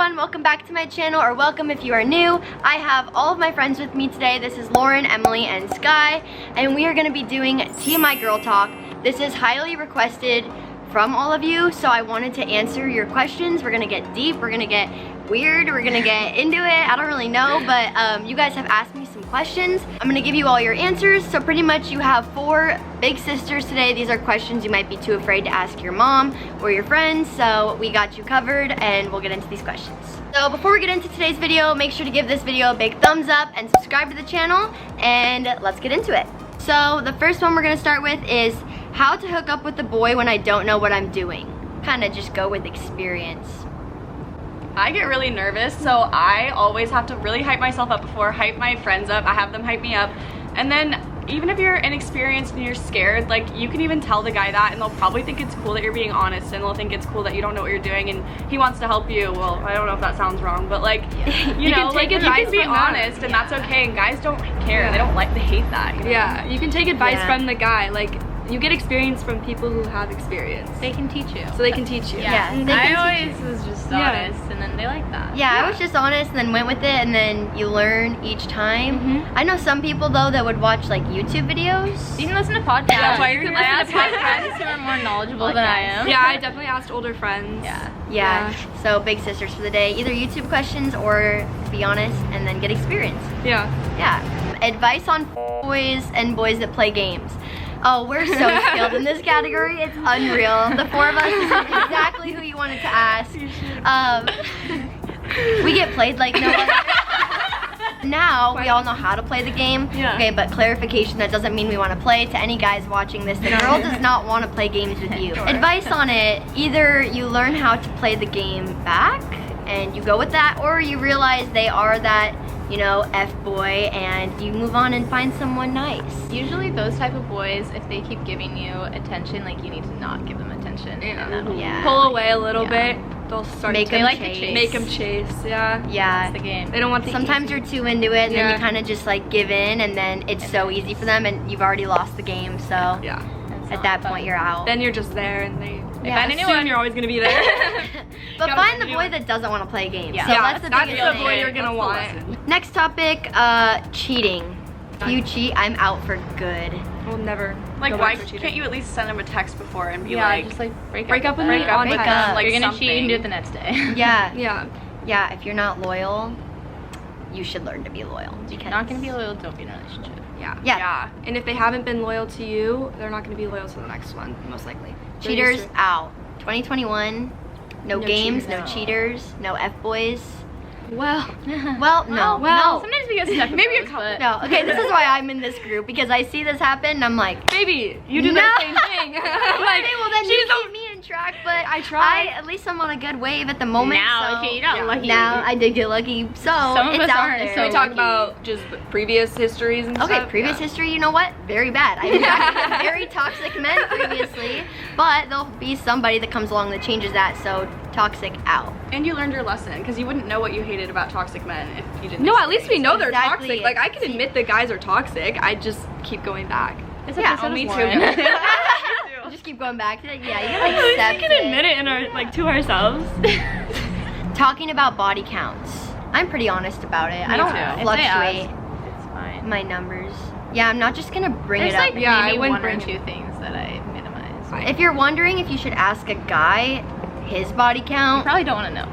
everyone, welcome back to my channel, or welcome if you are new. I have all of my friends with me today. This is Lauren, Emily, and Sky, and we are going to be doing TMI Girl Talk. This is highly requested from all of you, so I wanted to answer your questions. We're going to get deep, we're going to get weird, we're going to get into it. I don't really know, but you guys have asked me some questions. I'm going to give you all your answers. So pretty much you have 4 big sisters today. These are questions you might be too afraid to ask your mom or your friends, so we got you covered and we'll get into these questions. So before we get into today's video, make sure to give this video a big thumbs up and subscribe to the channel, and let's get into it. So the first one we're going to start with is how to hook up with a boy when I don't know what I'm doing. Kind of just go with experience. I get really nervous, so I always have to really hype myself up before, hype my friends up. I have them hype me up, and then even if you're inexperienced and you're scared, like, you can even tell the guy that and they'll probably think it's cool that you're being honest, and they'll think it's cool that you don't know what you're doing and he wants to help you. Well, I don't know if that sounds wrong, but like, you know, like, you can be honest and that's okay, and guys don't care. They don't like, they hate that, you know? Yeah, you can take advice from the guy. Like, you get experience from people who have experience. They can teach you. So they can teach you. Yeah. I always was just honest, and then they like that. Yeah, I was just honest and then went with it, and then you learn each time. I know some people though that would watch like YouTube videos. You can listen to podcasts. Yeah, I ask my friends who are more knowledgeable than I am. Yeah, I definitely asked older friends. Yeah. So big sisters for the day. Either YouTube questions or be honest and then get experience. Yeah. Advice on boys and boys that play games. Oh, we're so skilled in this category. It's unreal. The 4 of us, this is exactly who you wanted to ask. We get played like no other. Now we all know how to play the game. Okay, but clarification, that doesn't mean we want to play. To any guys watching this, the girl does not want to play games with you. Advice on it: either you learn how to play the game back and you go with that, or you realize they are that, you know, F-boy, and you move on and find someone nice. Usually those type of boys, if they keep giving you attention, like, you need to not give them attention. And that'll pull away a little bit. They'll start Make to them like chase. to chase. make them chase. Yeah. Yeah. the game. They don't want the Sometimes easy. you're too into it, and then you kind of just like give in, and then it's so easy for them, and you've already lost the game. So at that point, you're out. Then you're just there, and they find assume you're always gonna be there. But find the boy that doesn't want to play games. Yeah, So that's the biggest the thing. boy you're gonna want. Next topic, cheating. If you cheat, I'm out for good. We'll never. Like, go why back for cheating. can't you at least send him a text before and be just like break up with with me them. on break text. up. Like, You're gonna something. cheat and do it the next day. Yeah, if you're not loyal, you should learn to be loyal. Because Not gonna be loyal, don't be in a relationship. Yeah. And if they haven't been loyal to you, they're not gonna be loyal to the next one, most likely. Cheaters out. 2021, no games, cheaters. no cheaters, no F-boys. Well, no. Sometimes we get stuck with Maybe a those, couple. but No, okay, this is why I'm in this group, because I see this happen and I'm like, baby, you do that same thing. Like, okay, well then she's you keep me in track, but I try. at least I'm on a good wave at the moment. now, so okay, you got lucky. now I did get lucky, so Some of it's us out aren't, there. So we so talk lucky. about just previous histories and stuff. Okay, previous history, you know what? Very bad. I've had very toxic men previously, but there'll be somebody that comes along that changes that, so toxic out. And you learned your lesson, because you wouldn't know what you hated about toxic men if you didn't. No, at least we know they're Exactly. toxic. Like, I can admit that guys are toxic. I just keep going back. It's Yeah, episode me is too. one. Just keep going back to it. Yeah, you gotta accept we can admit it in our, like, to ourselves. Talking about body counts. I'm pretty honest about it. I don't too. If they fluctuate It's fine. my numbers. Yeah, I'm not just gonna bring There's it up. like Yeah, I maybe wouldn't 1 or bring 2 things that I minimize. If you're wondering if you should ask a guy his body You count, probably don't want to know.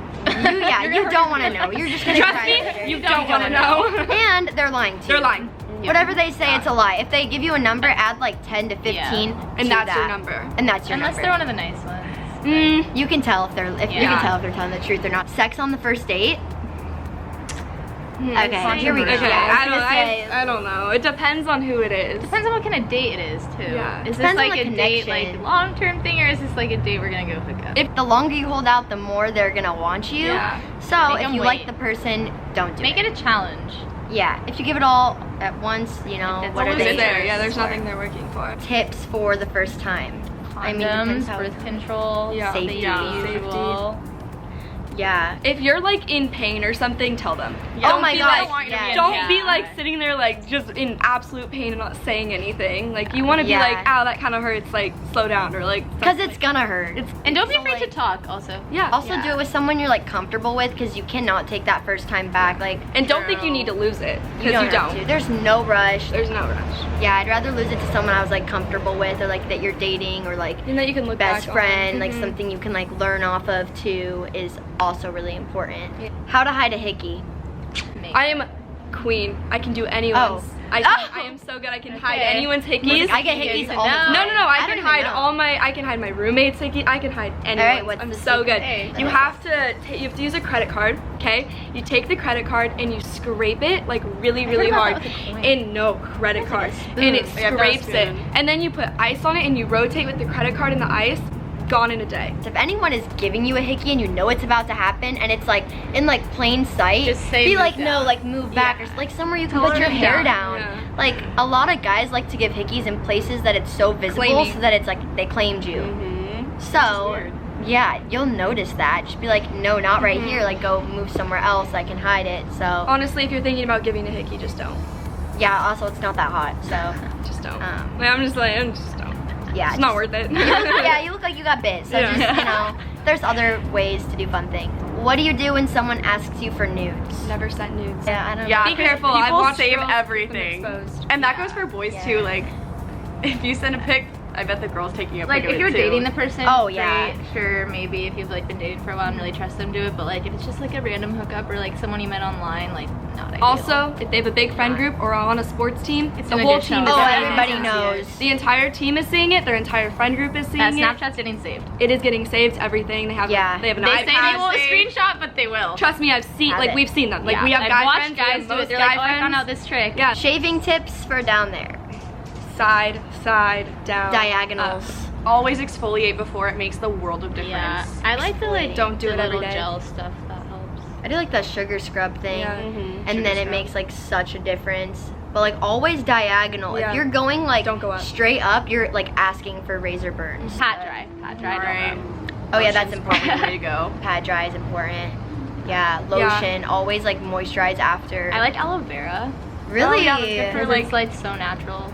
you don't want to know. You're just gonna Trust try me, it. you don't want to know. And they're lying too. They're lying. Whatever they say, it's a lie. If they give you a number, add like 10 to 15 And to that's that. your number. And that's your Unless number. they're one of the nice ones. You can tell if they're you Yeah. can tell if they're telling the truth or not. Sex on the first date. Okay, here we go. Okay, Yeah, I was gonna say- I don't know. It depends on who it is. Depends on what kind of date it is too. Yeah. Is this Depends on like the a date, connection. like long-term thing, or is this like a date we're gonna go hook up? If the longer you hold out, the more they're gonna want you. Yeah. So Make if 'em you like wait. the person, don't do Make it a challenge. Yeah, if you give it all at once, you know, It's what are always they? there. Yeah, there's nothing they're working for. Tips for the first time. I mean, Condoms, depends how- birth control, Yeah. Safety. the usual. Yeah. If you're like in pain or something, tell them. Oh my gosh, Don't be like sitting there like just in absolute pain and not saying anything. Like you want to be like, ow, that kind of hurts. Like slow down or like. Because it's gonna hurt. And don't be afraid to talk. Also. Yeah. Also do it with someone you're like comfortable with, because you cannot take that first time back. Like. And don't think you need to lose it. You don't. Have to. There's no rush. There's no rush. Yeah, I'd rather lose it to someone I was like comfortable with, or like that you're dating, or like that you can look best back friend, on. like something you can like learn off of too is also really important. Yeah. How to hide a hickey. I am queen. I can do anyone's. I am so good. I can hide anyone's hickeys. I get hickeys all the time. No. I can hide I can hide my roommate's hickey. I can hide anyone's. I'm so good. You have to use a credit card. Okay. You take the credit card and you scrape it like really hard. And no credit card. And it scrapes it. And then you put ice on it and you rotate with the credit card and the ice. Gone in a day. If anyone is giving you a hickey and you know it's about to happen and it's like in like plain sight, just say be like, down. no, like move back, or like somewhere you can put your hair down. Yeah. Like a lot of guys like to give hickeys in places that it's so visible, so that it's like they claimed you. So yeah, you'll notice that. Just be like, no, not right here. Like go move somewhere else. I can hide it. So honestly, if you're thinking about giving a hickey, just don't. Yeah. Also, it's not that hot, so just don't. I'm just don't. Yeah, it's not worth it. Yeah, you look like you got bit. So just, you know, there's other ways to do fun things. What do you do when someone asks you for nudes? Never sent nudes. Yeah, I don't know. Yeah, be careful. People save everything. And that goes for boys too. Like, if you send a pic, I bet the girl's taking a pic of it if you're too. dating the person, yeah, great, sure, maybe if you've like been dating for a while and really trust them, do it. But like if it's just like a random hookup or like someone you met online, like not ideal. Also, if they have a big friend group or are on a sports team, the gonna whole get team is shown. everybody knows. The entire team is seeing it. Their entire friend group is seeing it. Snapchat's getting saved. It is getting saved. Everything they have. They have an They iPad. say they won't screenshot, but they will. Trust me, I've seen. Like we've seen them. Like we have I've guy watched friends. guys do it. They're like, oh, I found out this trick. Yeah. Shaving tips for down there. Side, down. Diagonals. Always exfoliate before. It makes the world of difference. Yeah, I like to like don't do it every little day. gel stuff that helps. I do like the sugar scrub thing, and Sugar then it scrub. makes like such a difference. But like always diagonal. Yeah. If you're going like Don't go up. straight up, you're like asking for razor burns. Pat dry, Right. Oh yeah, that's Probably important. the way to go. Pad dry is important. Yeah, lotion. Always like moisturize after. I like aloe vera. Really? For like so natural.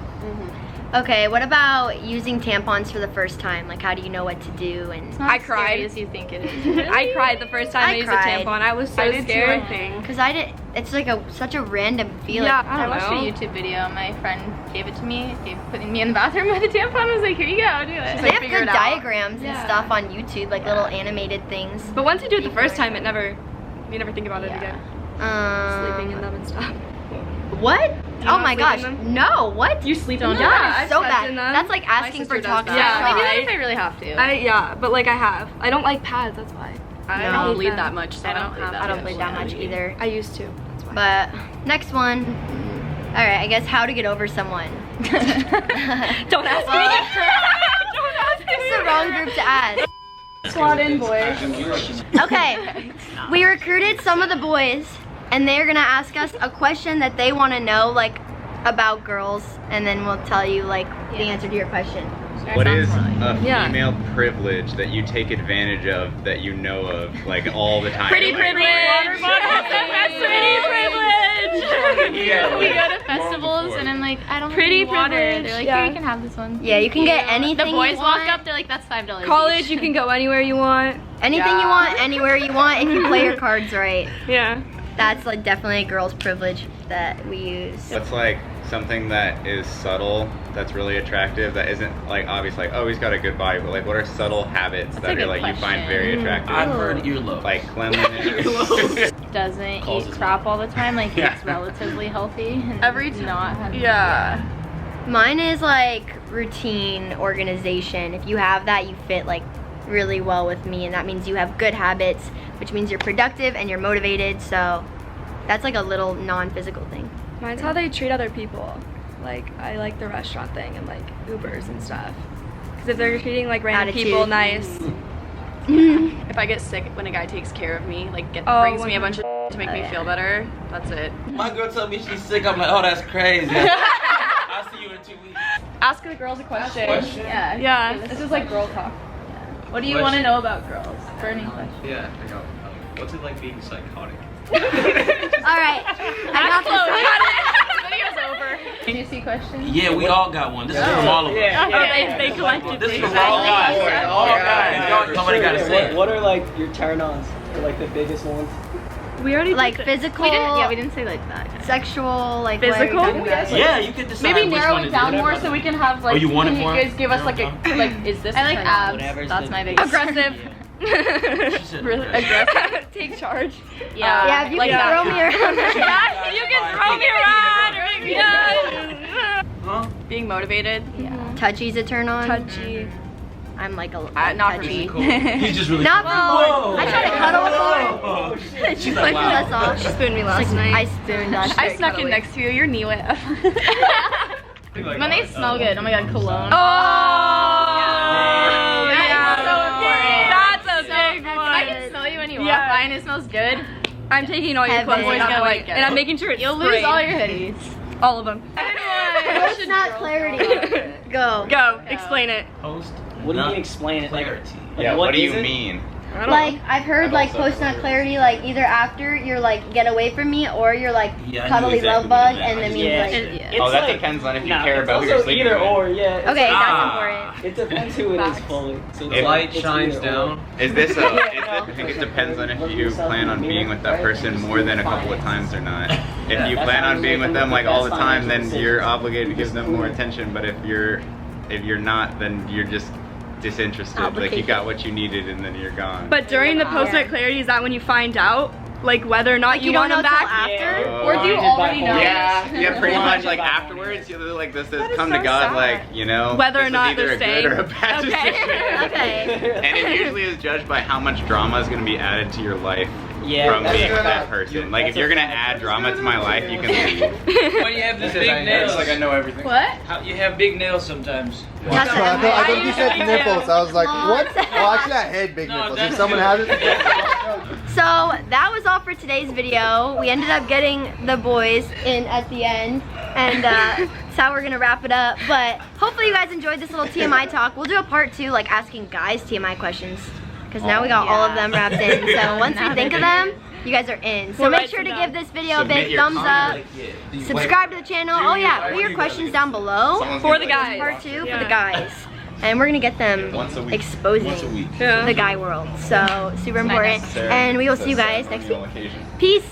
Okay, what about using tampons for the first time? Like, how do you know what to do? And It's not I as scary cried. as you think it is. I cried the first time I used a cried. tampon. I was so I did scared. too, I think. because I did, it's like such a random feeling. Yeah, I watched a YouTube video. My friend gave it to me. Putting me in the bathroom with a tampon. I was like, here you go, do it. They have figure good it out. diagrams and stuff on YouTube, like little animated things. But once you do it the first time, you never think about it again. Sleeping in them and stuff. What? you Oh not my sleep gosh, in them? no, what? You sleep Don't on do that. That is so slept bad. in them. That's like asking sister for does toxic that. shock. Maybe if I really have to. But like I have. I don't like pads, that's why. I No. don't bleed that much, so I don't bleed that I don't bleed that much either. I used to. That's why. But next one. All right, I guess how to get over someone. Don't ask me. Don't ask It's the wrong group to ask. Slot in, boys. Okay, we recruited some of the boys, and they're gonna ask us a question that they want to know, like about girls, and then we'll tell you like the answer to your question. What is a female privilege that you take advantage of that you know of like all the time? Pretty Like, privilege. That's pretty privilege. Yeah, We like, go to festivals and I'm like, I don't have Pretty any water. privilege, They're like, yeah. here, you can have this one. Yeah, you can get anything. The boys you walk want. up, they're like, that's $5 College, each. you can go anywhere you want. Anything you want, anywhere you want, if you play your cards right. Yeah. That's like definitely a girl's privilege that we use. What's like something that is subtle that's really attractive that isn't like obvious like oh he's got a good body but like what are subtle habits that a are good like you find question. very attractive? I've heard earlobes. Like cleanliness. Doesn't Calls eat his crap all the time, like Yeah. it's relatively healthy. And Every time. not have Yeah. Mine is like routine, organization. If you have that, you fit like really well with me, and that means you have good habits, which means you're productive and you're motivated. So that's like a little non-physical thing. Mine's how they treat other people. Like, I like the restaurant thing and like Ubers and stuff. Because if they're treating like random Attitude. people nice. If I get sick when a guy takes care of me, like brings me a bunch of to make me feel better, that's it. My girl told me she's sick. I'm like, oh, that's crazy. I'll see you in 2 weeks. Ask the girls a question. Yeah. Yeah, this is like girl talk. What do you want to know about girls? Burning question. Yeah. What's it like being psychotic? Alright, I got this. Video's over. Juicy question. Yeah, we all got one. This is from all of us. They collected This is from all guys. All guys. Somebody gotta say it. What are like your turn-ons? Or like the biggest ones? We already Like did this. physical, We didn't say like that. sexual, like Physical? what are you talking about? Yeah, you could decide Maybe which narrow one it is down it. more so we can have like. Oh, you want it can more? you guys give us like a like? Is this? I like abs. Whatever's That's the- my biggest. Aggressive. She said Really aggressive. aggressive. Take charge. Yeah. Yeah, if you like can that. throw me around. Yeah, you can throw me around. Huh? Being motivated. Touchy's a turn on. Touchy. I'm like a Not for touchy. me. Cool. He's just really Not for Lauren. I tried to cuddle with Lauren. Oh, shit. She pushed us off. She spooned me last night. I spooned us. I snuck in next to you. You're knee wet. When they smell good, oh my god, cologne. Oh, That yeah. is so important. That's a big I one. can smell you when you walk Yeah. by and it smells good. I'm taking all your Heaven. clothes Always at that gotta, point, like, and I'm making sure it's You'll lose sprayed. all your hoodies. All of them. Post not clarity. Go. Go. Explain it. Post. What do you not mean explain it? Like, clarity. Yeah, what do you is it? mean? I don't Like I've heard I've like also post not heard clarity, like either after you're like get away from me or you're like Yeah, I knew cuddly exactly love what bug you meant. and it means Yeah. like It's Oh, that like- depends on if you Nah, care it's about who you're also sleeping either with. or, yeah. It's okay, like- that's Ah. important. It depends who it is fully. So If Light it's shines either or. down. Is this a, I think it depends on if you plan on being with that person more than a couple of times or not. If you plan on being with them like all the time, then you're obligated to give them more attention. But if you're not, then you're just disinterested. Like you got what you needed and then you're gone. But during the post-nut clarity, is that when you find out, like whether or not Like you you don't want know them till back? after. Oh. Or do you already know? Yeah, yeah, pretty much like Blinded by afterwards, you're like this That is is come so to God, sad. like, you know, Whether or this not is either they're a good or a staying. bad Okay. decision. Okay. And it usually is judged by how much drama is going to be added to your life Yeah, from that's being with a that fact. person. Like if That's a you're going to fact. add drama to my life, you can leave. When you have this big It's nails. like I know everything. What? You have big nails sometimes. That's So I thought you said nipples. I was like, what? Oh, actually, I hate big No, nipples. that's If someone has it, So that was all for today's video. We ended up getting the boys in at the end, and that's how we're gonna wrap it up. But hopefully you guys enjoyed this little TMI talk. We'll do a part 2, like asking guys TMI questions, because now we got all of them wrapped in. So once we think of them, you guys are in. So We'll make write sure to them give down. this video a Submit big your thumbs up. comment. Subscribe to the channel. Oh yeah, put your questions down below. Someone's For gonna the be like, guys. Part 2 for Yeah. the guys. And we're gonna get them Once a week. exposing Once a week. Yeah. the guy world. So super important. Sarah, And we will that's see you guys a next week. ceremonial occasion. Peace.